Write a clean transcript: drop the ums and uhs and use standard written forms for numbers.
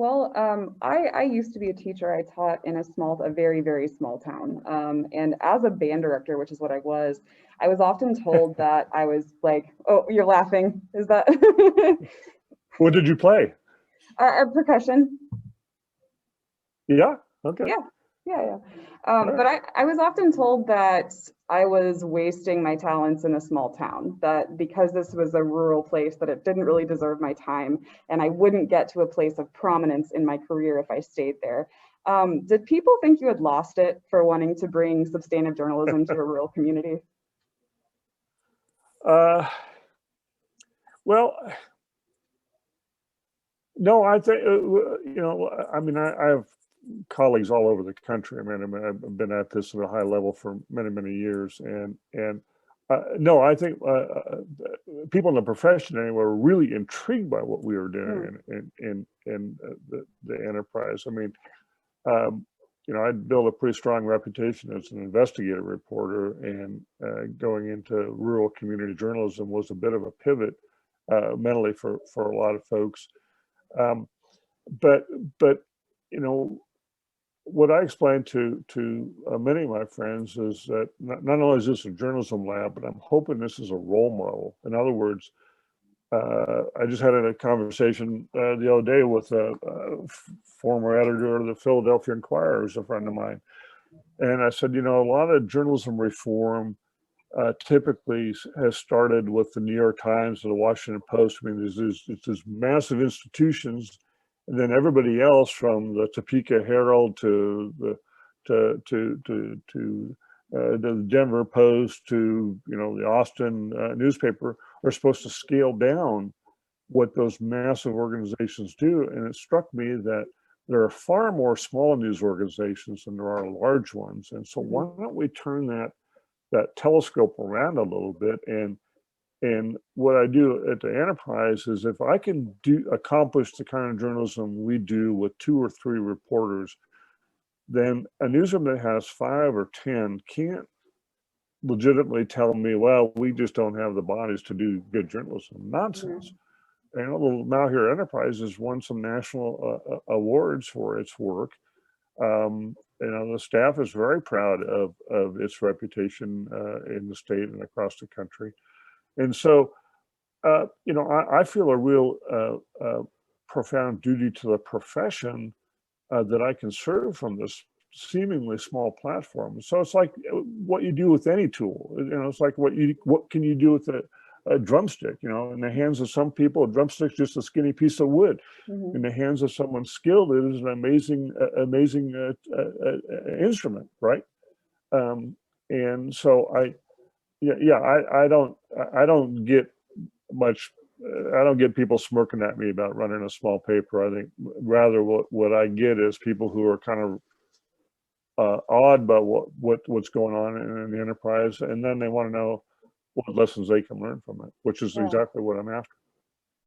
Well, I used to be a teacher. I taught in a very, very small town. And as a band director, which is what I was often told that I was like, oh, you're laughing. Is that What did you play? percussion? Yeah. Okay. Yeah, yeah. All right. But I was often told that I was wasting my talents in a small town, that because this was a rural place, that it didn't really deserve my time, and I wouldn't get to a place of prominence in my career if I stayed there. Did people think you had lost it for wanting to bring substantive journalism to a rural community? Uh, well, no, I think, I mean, I have colleagues all over the country. I've been at this at a high level for many, many years. And no, I think people in the profession anyway were really intrigued by what we were doing in the enterprise. I mean, um, I'd built a pretty strong reputation as an investigative reporter, and going into rural community journalism was a bit of a pivot mentally for a lot of folks. Um, but but you know what I explained to many of my friends is that not only is this a journalism lab, but I'm hoping this is a role model. In other words, I just had a conversation the other day with a former editor of the Philadelphia Inquirer, who's a friend of mine, and I said, a lot of journalism reform typically has started with the New York Times or the Washington Post. I mean, it's these massive institutions, and then everybody else, from the Topeka Herald to the Denver Post to the Austin newspaper, are supposed to scale down what those massive organizations do. And it struck me that there are far more small news organizations than there are large ones. And so why don't we turn that telescope around a little bit, and what I do at the enterprise is, if I can accomplish the kind of journalism we do with 2 or 3 reporters, then a newsroom that has 5 or 10 can't legitimately tell me, well, we just don't have the bodies to do good journalism. Nonsense. And the Malheur Enterprise has won some national awards for its work. The staff is very proud of its reputation in the state and across the country. And so, I feel a real profound duty to the profession that I can serve from this seemingly small platform. So it's like what you do with any tool. It's like what can you do with a drumstick? In the hands of some people, a drumstick's just a skinny piece of wood. In the hands of someone skilled, it is an amazing instrument, right? And so I don't get much. I don't get people smirking at me about running a small paper. I think rather what I get is people who are kind of awed by what's going on in the enterprise, and then they want to know what lessons they can learn from it, which is exactly what I'm after.